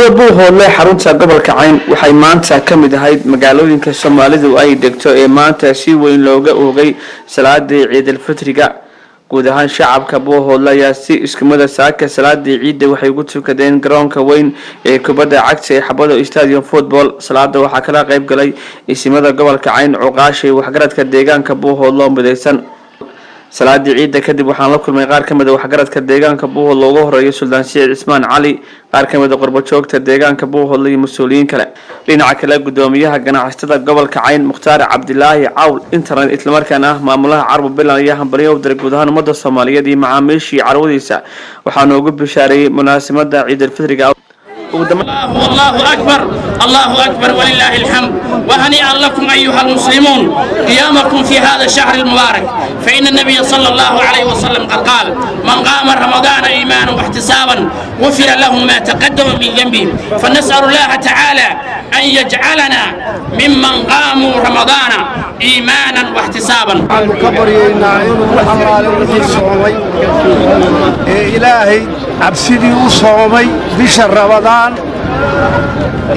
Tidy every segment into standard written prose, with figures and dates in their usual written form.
degmada Buuhoodle xarunta gobolka Ciiday waxay maanta ka mid ahayd magaalooyinka Soomaalidu ay degto ee maanta si weyn looga oogay salaadii Ciidul Fitriga guud ahaan shacabka Buuhoodle ayaa si iskumada saaka salaadii Ciiday waxay ugu tukadeen garoonka weyn ee kubadda cagta ee Xabado Stadium Football salaada waxaa kala qayb galay isimada gobolka Ciiday cuqaashay waxgaradka deegaanka Buuhoodle oo midaysan salaadii Ciiday kadib waxaan la kulmay qaar kamid ah waxgaradka deegaanka Buuhoodle ugu horeeyay Suldaan Saciid Ismaan Cali qaar kamid ah qurbo joogta deegaanka Buuhoodle iyo mas'uuliyiin kale dhinaca kale gudoomiyaha ganacsatada gobolka Ciiday Mukhtaar Cabdilaahi Cawl internet isla markaana maamulaha Carbo Bilan ayaa hambalyo u diray guud ahaan ummadda Soomaaliyeed iyo macaamiishii carwadiisa waxaana ugu bishaareeyay munaasabada Ciidul Fitriga الله أكبر ولله الحمد وهنيئا لكم أيها المسلمون قيامكم في هذا الشهر المبارك فإن النبي صلى الله عليه وسلم قال من قام رمضان إيمانا واحتسابا غفر له ما تقدم من ذنبه فنسأل الله تعالى أن يجعلنا ممن قاموا رمضان إيمانا واحتسابا إلهي عبسدي وصومي بشهر رمضان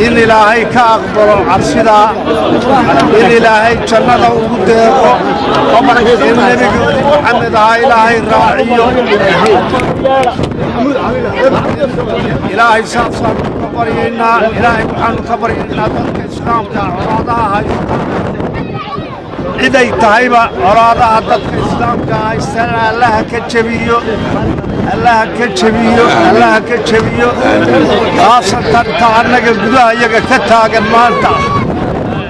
إن إلهي كأقبل عبسدا إن إلهي جنة وقدره إن نبي محمد إلهي الراعي إلهي صار كبرينا إلهي محمد كبرينا الإسلام كعراضها ciday tahayba oraadaha dadka islaamka haystaan allaha ka jabiyo khaasatan taanaga gudaha iyaga ka taagan maanta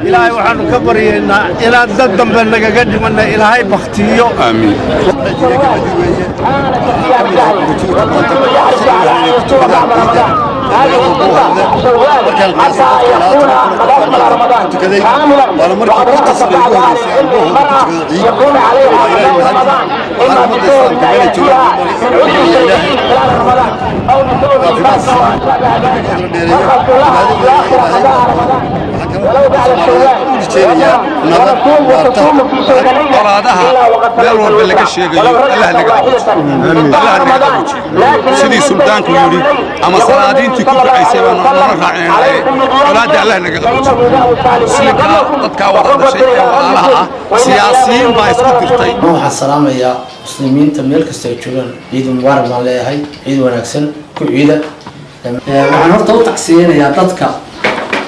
ilaahay waxaanu ka baryaynaa inaan dad dambe nagaga dhimanna ilaahay baktiyo aamiin قرادها مالور بلغ شيغيو الله لغا سيدي سلطان كيوري اما صلادينتي ku baxaysay baan noo raacay qolaada Allah naga qabto silka dadka wada dhashay ee walaalaha siyaasiyiin baa isku dirtay waxaan salaamayaa muslimiinta meel kasta ay joogaan ciid mubaarak baan leeyahay ciid wanaagsan ku ciida waxaan horta u tacsiyeenayaa dadka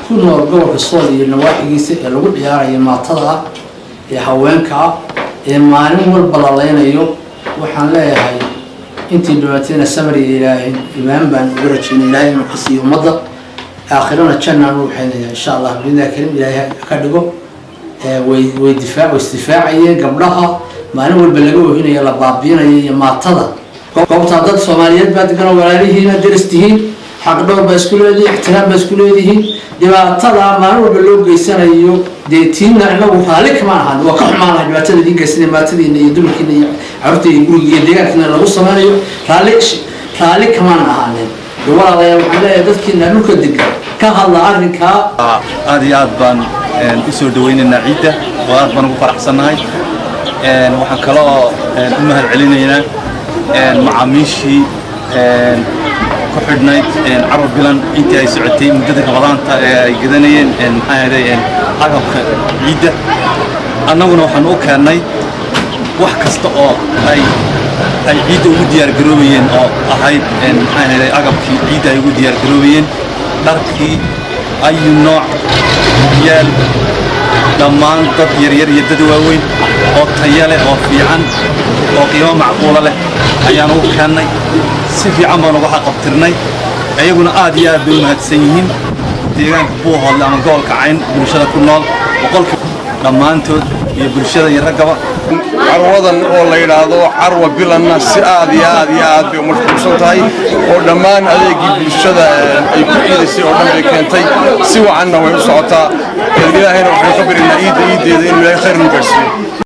ku nool gobolka Sool iyo nawaaxigiisa ee lagu ciyaarayo maatada ee haweenka ee maalin walba la leenayo waxaan leeyahay intii dhawaateena samri ilaahay imaan baan ugu rajaynayaa ilaahay inuu xisiyo ummadda aakhirana jannah uu waxaynayaa insha Allah billahi karim ilaahay ka dhigo way difaacayeen gabdhaha maalin walba laga oohinayo la baabiinayo iyo maatada goobta dad Soomaaliyeed baad garan walaalihiina diristihiin xaq dhowr ba isku leeyihiin ixtiraam ba isku leeyihiin dhibaatada maalin walba loo geysanayo deetiina inagu raali kama ahan waa ka xumaanahay dhibaatada idin geysanay maatadiina iyo dumarkiina iyo carruurtiina guriga iyo deegaankiina lagu sameeyo raali kama ahanin walaalayaal waxaan leeyahay dadkiina dhulka degan ka hadla arrinka aad iyo aad baan u soo dhaweynaynaa ciidda oo aad baan ugu faraxsanahay waxaan kaloo u mahad celinaynaa macaamiishii ku xidhnayd Carbo Bilan intii ay socotay muddada Ramadaanta ee ay gadanayeen maxaa yeelay agabka ciidda annaguna waxaan u keenay wax kasta oo ay ciidda ugu diyaar garoobayeen oo ahayd maxaa yeelay agabkii ciidda ay ugu diyaar garoobayeen dharkii ay nooc yaal dhammaan dad yaryar iyo dad waaweyn oo tayo leh oo fiican oo qiimo macquul leh ayaan u keenay si fiican baan uga xaqabtirnay ayaguna aad iyo aad bay u mahadsan yihiin deegaanka Buuhoodle ama gobolka Ciiday bulshada ku nool boqolka dhammaantood iyo bulshada iyo ragaba carwadan oo la yiraahdo Carbo Bilan si aad iyo aad bay mashquulsan tahay oo dhammaan adeegii bulshada ay ku ciidaysay oo dhan bay keentay si wacanna way u socotaa ilaahayna wuxuu ka barinayaa ciideeda inuu ilaahay khayr u gaarsiiyo